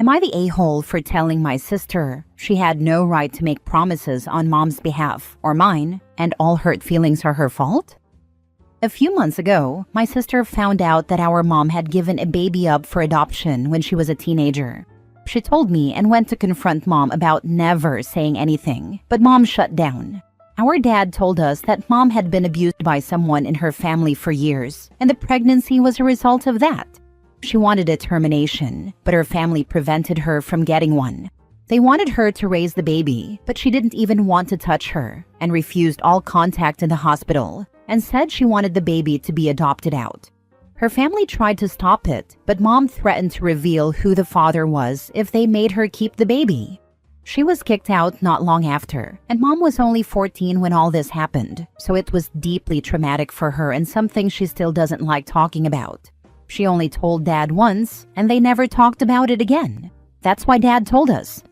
Am I the a-hole for telling my sister she had no right to make promises on mom's behalf or mine, and all hurt feelings are her fault? A few months ago, my sister found out that our mom had given a baby up for adoption when she was a teenager. She told me and went to confront mom about never saying anything, but mom shut down. Our dad told us that mom had been abused by someone in her family for years, and the pregnancy was a result of that. She wanted a termination, but her family prevented her from getting one. They wanted her to raise the baby, but she didn't even want to touch her and refused all contact in the hospital and said she wanted the baby to be adopted out. Her family tried to stop it, but mom threatened to reveal who the father was if they made her keep the baby. She was kicked out not long after, and mom was only 14 when all this happened, so it was deeply traumatic for her and something she still doesn't like talking about. She only told dad once, and they never talked about it again. That's why dad told us.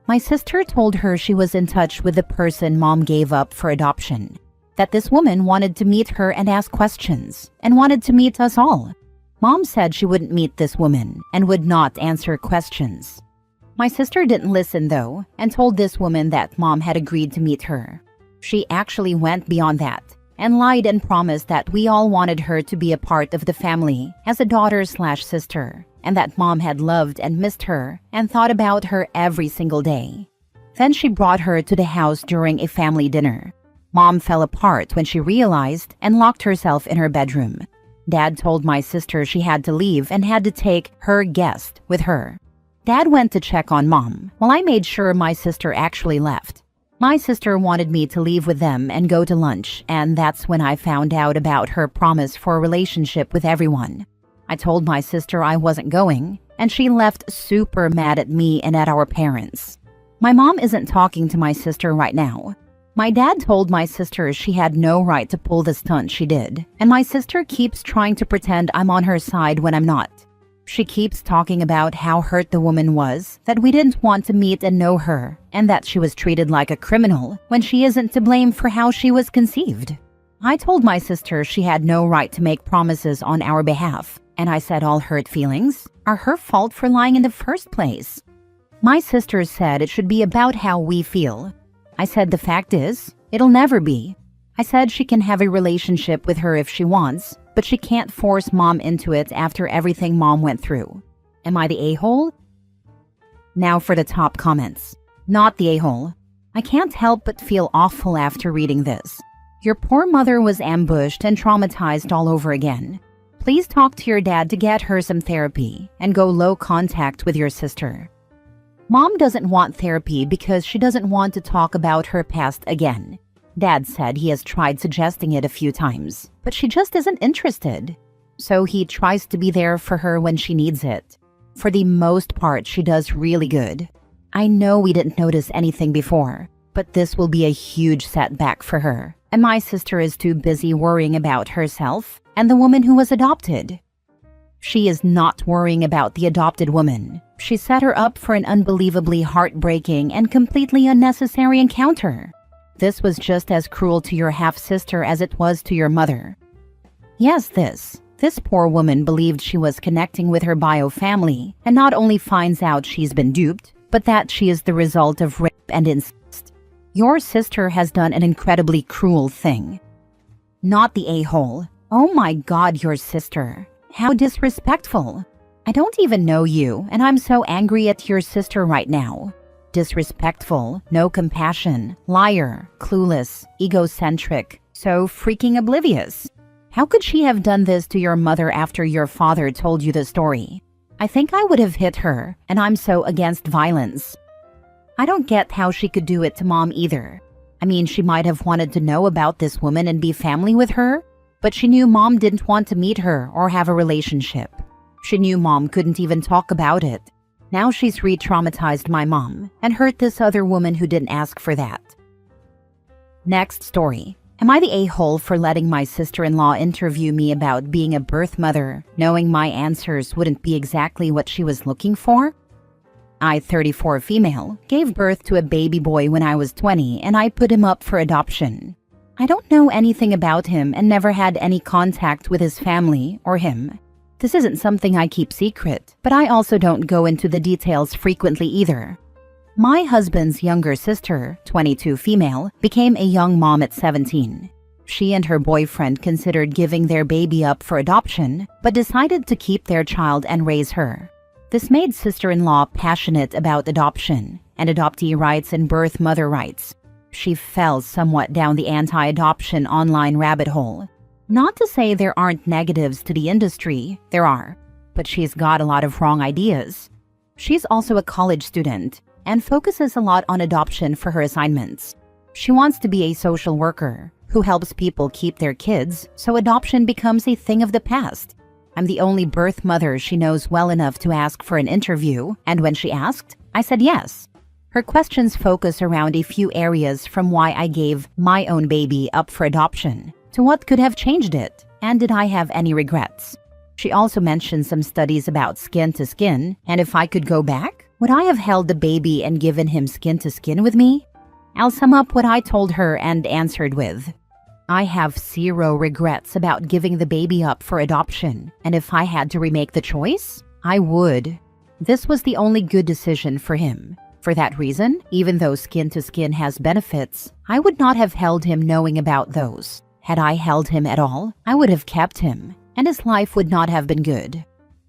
My sister told her she was in touch with the person mom gave up for adoption, that this woman wanted to meet her and ask questions, and wanted to meet us all. Mom said she wouldn't meet this woman and would not answer questions. My sister didn't listen though, and told this woman that mom had agreed to meet her. She actually went beyond that, and lied and promised that we all wanted her to be a part of the family as a daughter/sister, and that mom had loved and missed her and thought about her every single day. Then she brought her to the house during a family dinner. Mom fell apart when she realized and locked herself in her bedroom. Dad told my sister she had to leave and had to take her guest with her. Dad went to check on mom, while I made sure my sister actually left. My sister wanted me to leave with them and go to lunch, and that's when I found out about her promise for a relationship with everyone. I told my sister I wasn't going, and she left super mad at me and at our parents. My mom isn't talking to my sister right now. My dad told my sister she had no right to pull the stunt she did, and my sister keeps trying to pretend I'm on her side when I'm not. She keeps talking about how hurt the woman was, that we didn't want to meet and know her, and that she was treated like a criminal when she isn't to blame for how she was conceived. I told my sister she had no right to make promises on our behalf, and I said all hurt feelings are her fault for lying in the first place. My sister said it should be about how we feel. I said the fact is, it'll never be. I said she can have a relationship with her if she wants, but she can't force mom into it after everything mom went through. Am I the a-hole? Now for the top comments. Not the a-hole. I can't help but feel awful after reading this. Your poor mother was ambushed and traumatized all over again. Please talk to your dad to get her some therapy and go low contact with your sister. Mom doesn't want therapy because she doesn't want to talk about her past again. Dad said he has tried suggesting it a few times, but she just isn't interested. So he tries to be there for her when she needs it. For the most part, she does really good. I know we didn't notice anything before, but this will be a huge setback for her. And my sister is too busy worrying about herself and the woman who was adopted. She is not worrying about the adopted woman. She set her up for an unbelievably heartbreaking and completely unnecessary encounter. This was just as cruel to your half-sister as it was to your mother. Yes, this poor woman believed she was connecting with her bio family and not only finds out she's been duped, but that she is the result of rape and incest. Your sister has done an incredibly cruel thing. Not the a-hole. Oh my God, your sister. How disrespectful. I don't even know you, and I'm so angry at your sister right now. Disrespectful, no compassion, liar, clueless, egocentric, so freaking oblivious. How could she have done this to your mother after your father told you the story? I think I would have hit her, and I'm so against violence. I don't get how she could do it to mom either. I mean, she might have wanted to know about this woman and be family with her, but she knew mom didn't want to meet her or have a relationship. She knew mom couldn't even talk about it. Now she's re-traumatized my mom and hurt this other woman who didn't ask for that. Next story. Am I the a-hole for letting my sister-in-law interview me about being a birth mother, knowing my answers wouldn't be exactly what she was looking for? I, 34 female, gave birth to a baby boy when I was 20 and I put him up for adoption. I don't know anything about him and never had any contact with his family or him. This isn't something I keep secret, but I also don't go into the details frequently either. My husband's younger sister, 22 female, became a young mom at 17. She and her boyfriend considered giving their baby up for adoption, but decided to keep their child and raise her. This made sister-in-law passionate about adoption and adoptee rights and birth mother rights. She fell somewhat down the anti-adoption online rabbit hole. Not to say there aren't negatives to the industry, there are, but she's got a lot of wrong ideas. She's also a college student and focuses a lot on adoption for her assignments. She wants to be a social worker who helps people keep their kids, so adoption becomes a thing of the past. I'm the only birth mother she knows well enough to ask for an interview, and when she asked, I said yes. Her questions focus around a few areas, from why I gave my own baby up for adoption, to what could have changed it, and did I have any regrets. She also mentioned some studies about skin to skin, and if I could go back, would I have held the baby and given him skin to skin with me? I'll sum up what I told her and answered with, I have zero regrets about giving the baby up for adoption, and if I had to remake the choice, I would. This was the only good decision for him. For that reason, even though skin to skin has benefits, I would not have held him knowing about those. Had I held him at all, I would have kept him, and his life would not have been good.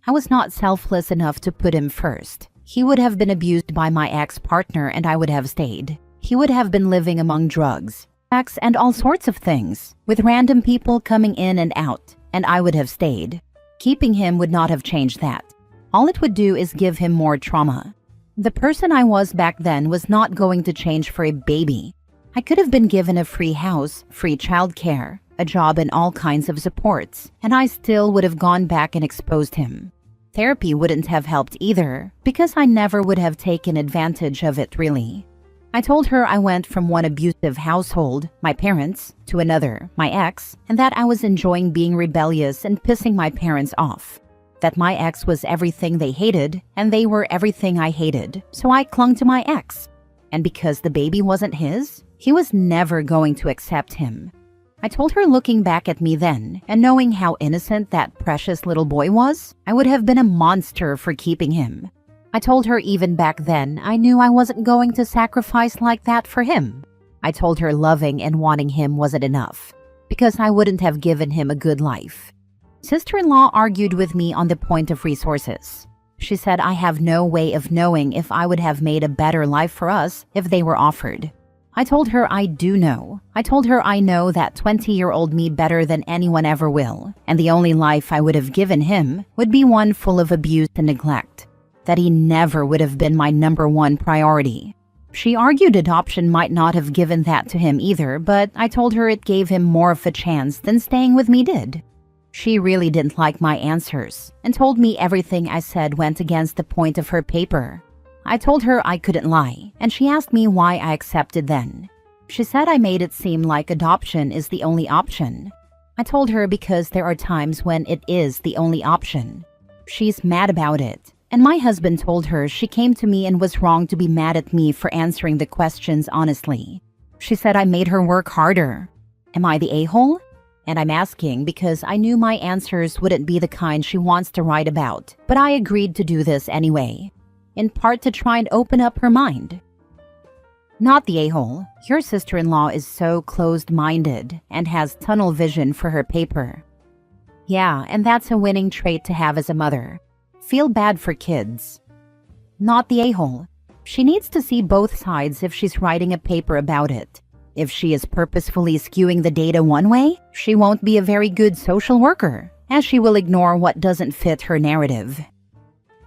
I was not selfless enough to put him first. He would have been abused by my ex-partner and I would have stayed. He would have been living among drugs, sex, and all sorts of things, with random people coming in and out, and I would have stayed. Keeping him would not have changed that. All it would do is give him more trauma. The person I was back then was not going to change for a baby. I could have been given a free house, free childcare, a job, and all kinds of supports, and I still would have gone back and exposed him. Therapy wouldn't have helped either, because I never would have taken advantage of it really. I told her I went from one abusive household, my parents, to another, my ex, and that I was enjoying being rebellious and pissing my parents off. That my ex was everything they hated, and they were everything I hated, so I clung to my ex. And because the baby wasn't his, he was never going to accept him. I told her looking back at me then, and knowing how innocent that precious little boy was, I would have been a monster for keeping him. I told her even back then I knew I wasn't going to sacrifice like that for him. I told her loving and wanting him wasn't enough, because I wouldn't have given him a good life. Sister-in-law argued with me on the point of resources. She said I have no way of knowing if I would have made a better life for us if they were offered. I told her I do know. I told her I know that 20-year-old me better than anyone ever will, and the only life I would have given him would be one full of abuse and neglect. That he never would have been my number one priority. She argued adoption might not have given that to him either, but I told her it gave him more of a chance than staying with me did. She really didn't like my answers and told me everything I said went against the point of her paper. I told her I couldn't lie, and she asked me why I accepted then. She said I made it seem like adoption is the only option. I told her because there are times when it is the only option. She's mad about it. And my husband told her she came to me and was wrong to be mad at me for answering the questions honestly. She said I made her work harder. Am I the a-hole? And I'm asking because I knew my answers wouldn't be the kind she wants to write about, but I agreed to do this anyway, in part to try and open up her mind. Not the a-hole. Your sister-in-law is so closed-minded and has tunnel vision for her paper. Yeah, and that's a winning trait to have as a mother. Feel bad for kids. Not the a-hole. She needs to see both sides if she's writing a paper about it. If she is purposefully skewing the data one way, she won't be a very good social worker, as she will ignore what doesn't fit her narrative.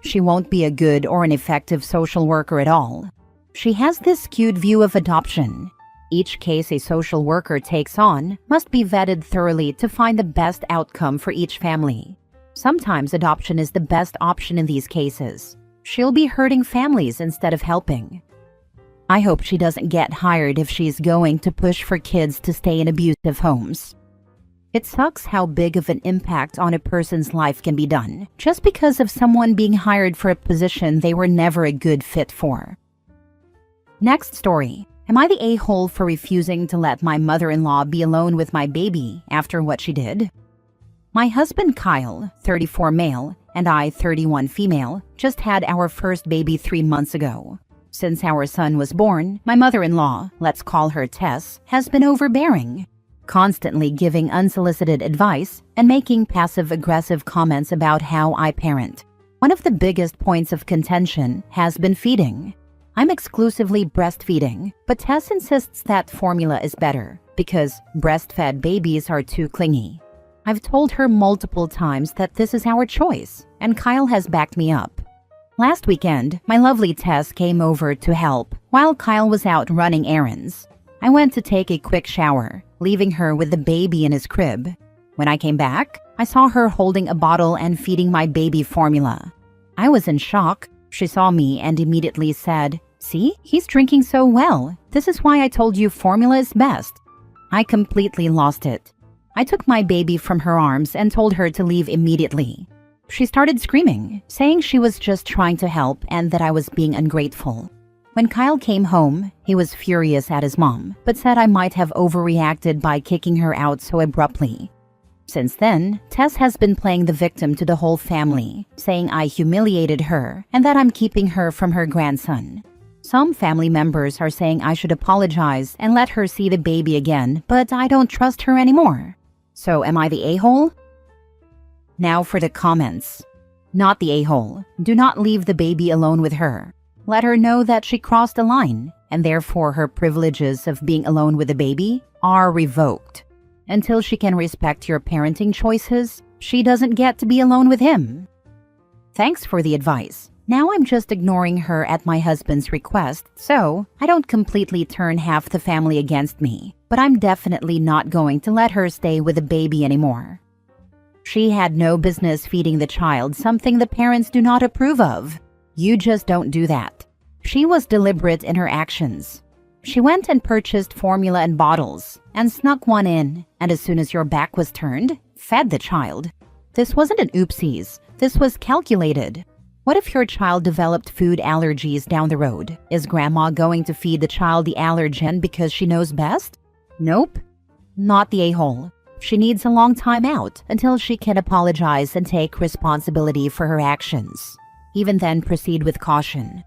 She won't be a good or an effective social worker at all. She has this skewed view of adoption. Each case a social worker takes on must be vetted thoroughly to find the best outcome for each family. Sometimes adoption is the best option in these cases. She'll be hurting families instead of helping. I hope she doesn't get hired if she's going to push for kids to stay in abusive homes. It sucks how big of an impact on a person's life can be done just because of someone being hired for a position they were never a good fit for. Next story. Am I the a-hole for refusing to let my mother-in-law be alone with my baby after what she did? My husband Kyle, 34 male, and I, 31 female, just had our first baby 3 months ago. Since our son was born, my mother-in-law, let's call her Tess, has been overbearing, constantly giving unsolicited advice and making passive-aggressive comments about how I parent. One of the biggest points of contention has been feeding. I'm exclusively breastfeeding, but Tess insists that formula is better because breastfed babies are too clingy. I've told her multiple times that this is our choice, and Kyle has backed me up. Last weekend, my lovely Tess came over to help while Kyle was out running errands. I went to take a quick shower, leaving her with the baby in his crib. When I came back, I saw her holding a bottle and feeding my baby formula. I was in shock. She saw me and immediately said, "See, he's drinking so well. This is why I told you formula is best." I completely lost it. I took my baby from her arms and told her to leave immediately. She started screaming, saying she was just trying to help and that I was being ungrateful. When Kyle came home, he was furious at his mom, but said I might have overreacted by kicking her out so abruptly. Since then, Tess has been playing the victim to the whole family, saying I humiliated her and that I'm keeping her from her grandson. Some family members are saying I should apologize and let her see the baby again, but I don't trust her anymore. So am I the a-hole? Now for the comments. Not the a-hole. Do not leave the baby alone with her. Let her know that she crossed a line, and therefore her privileges of being alone with the baby are revoked. Until she can respect your parenting choices, she doesn't get to be alone with him. Thanks for the advice. Now I'm just ignoring her at my husband's request, so I don't completely turn half the family against me, but I'm definitely not going to let her stay with the baby anymore. She had no business feeding the child something the parents do not approve of. You just don't do that. She was deliberate in her actions. She went and purchased formula in bottles and snuck one in, and as soon as your back was turned, fed the child. This wasn't an oopsies. This was calculated. What if your child developed food allergies down the road? Is grandma going to feed the child the allergen because she knows best? Nope. Not the a-hole. She needs a long time out until she can apologize and take responsibility for her actions. Even then, proceed with caution.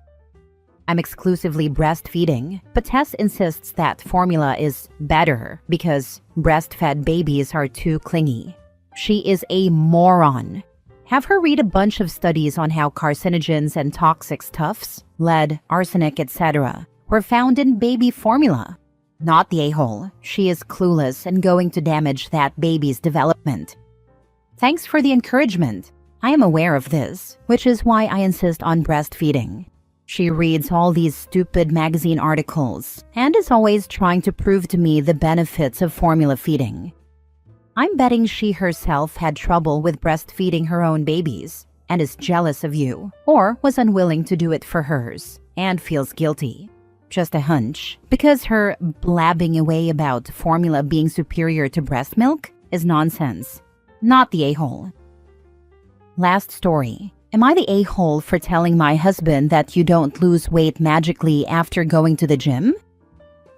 I'm exclusively breastfeeding, but Tess insists that formula is better because breastfed babies are too clingy. She is a moron. Have her read a bunch of studies on how carcinogens and toxic stuffs, lead, arsenic, etc., were found in baby formula. Not the a-hole. She is clueless and going to damage that baby's development. Thanks for the encouragement. I am aware of this, which is why I insist on breastfeeding. She reads all these stupid magazine articles and is always trying to prove to me the benefits of formula feeding. I'm betting she herself had trouble with breastfeeding her own babies and is jealous of you, or was unwilling to do it for hers and feels guilty. Just a hunch, because her blabbing away about formula being superior to breast milk is nonsense. Not the a-hole. Last story. Am I the a-hole for telling my husband that you don't lose weight magically after going to the gym?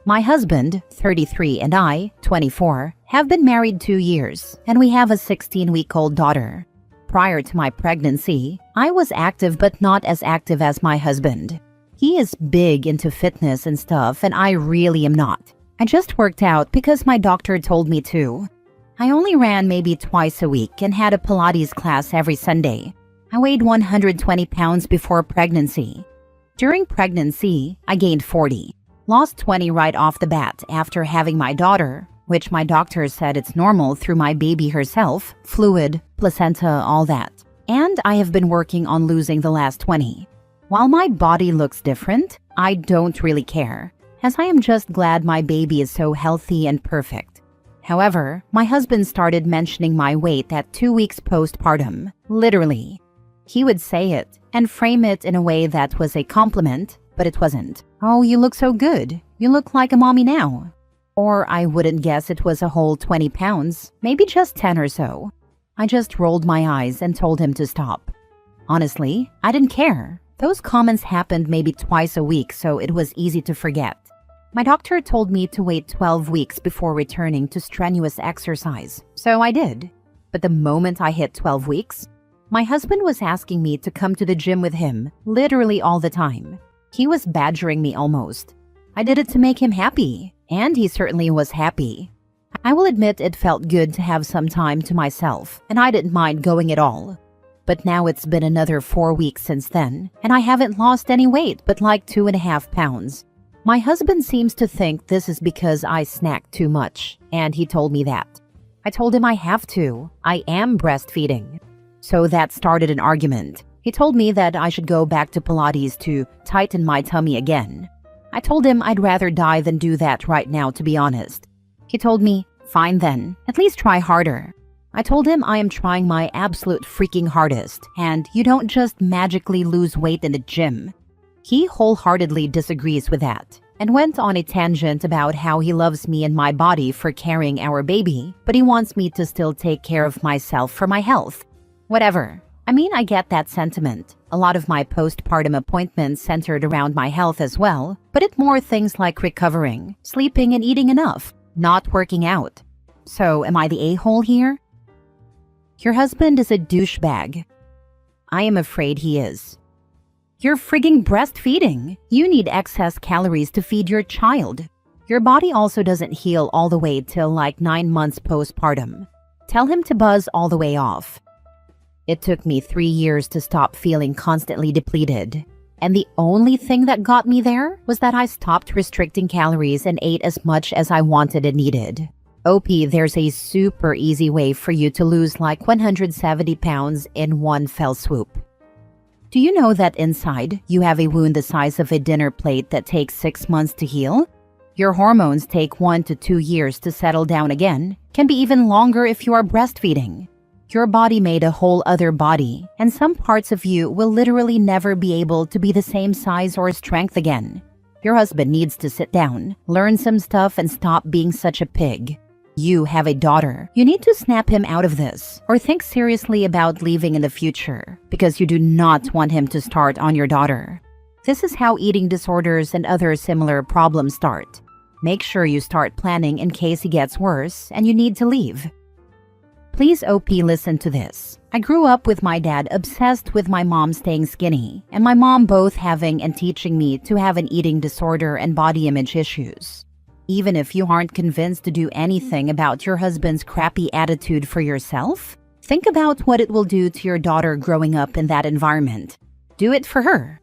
My husband, 33, and I, 24, have been married 2 years, and we have a 16-week-old daughter. Prior to my pregnancy, I was active but not as active as my husband. He is big into fitness and stuff, and I really am not. I just worked out because my doctor told me to. I only ran maybe twice a week and had a Pilates class every Sunday. I weighed 120 pounds before pregnancy. During pregnancy, I gained 40. Lost 20 right off the bat after having my daughter, which my doctor said it's normal through my baby herself, fluid, placenta, all that. And I have been working on losing the last 20. While my body looks different, I don't really care, as I am just glad my baby is so healthy and perfect. However, my husband started mentioning my weight at 2 weeks postpartum, literally. He would say it and frame it in a way that was a compliment, but it wasn't. "Oh, you look so good. You look like a mommy now." Or I wouldn't guess it was a whole 20 pounds, maybe just 10 or so. I just rolled my eyes and told him to stop. Honestly, I didn't care. Those comments happened maybe twice a week, so it was easy to forget. My doctor told me to wait 12 weeks before returning to strenuous exercise, so I did. But the moment I hit 12 weeks, my husband was asking me to come to the gym with him literally all the time. He was badgering me almost. I did it to make him happy, and he certainly was happy. I will admit it felt good to have some time to myself, and I didn't mind going at all. But now it's been another 4 weeks since then, and I haven't lost any weight but like 2.5 pounds. My husband seems to think this is because I snack too much, and he told me that. I told him I have to. I am breastfeeding. So that started an argument. He told me that I should go back to Pilates to tighten my tummy again. I told him I'd rather die than do that right now, to be honest. He told me, fine then, at least try harder. I told him I am trying my absolute freaking hardest, and you don't just magically lose weight in the gym. He wholeheartedly disagrees with that, and went on a tangent about how he loves me and my body for carrying our baby, but he wants me to still take care of myself for my health. Whatever. I mean, I get that sentiment. A lot of my postpartum appointments centered around my health as well, but it's more things like recovering, sleeping and eating enough, not working out. So, am I the a-hole here? Your husband is a douchebag. I am afraid he is. You're frigging breastfeeding. You need excess calories to feed your child. Your body also doesn't heal all the way till like 9 months postpartum. Tell him to buzz all the way off. It took me 3 years to stop feeling constantly depleted. And the only thing that got me there was that I stopped restricting calories and ate as much as I wanted and needed. OP, there's a super easy way for you to lose like 170 pounds in one fell swoop. Do you know that inside you have a wound the size of a dinner plate that takes 6 months to heal? Your hormones take 1 to 2 years to settle down again, can be even longer if you are breastfeeding. Your body made a whole other body, and some parts of you will literally never be able to be the same size or strength again. Your husband needs to sit down, learn some stuff, and stop being such a pig. You have a daughter. You need to snap him out of this, or think seriously about leaving in the future, because you do not want him to start on your daughter. This is how eating disorders and other similar problems start. Make sure you start planning in case he gets worse and you need to leave. Please OP, listen to this. I grew up with my dad obsessed with my mom staying skinny, and my mom both having and teaching me to have an eating disorder and body image issues. Even if you aren't convinced to do anything about your husband's crappy attitude for yourself, think about what it will do to your daughter growing up in that environment. Do it for her.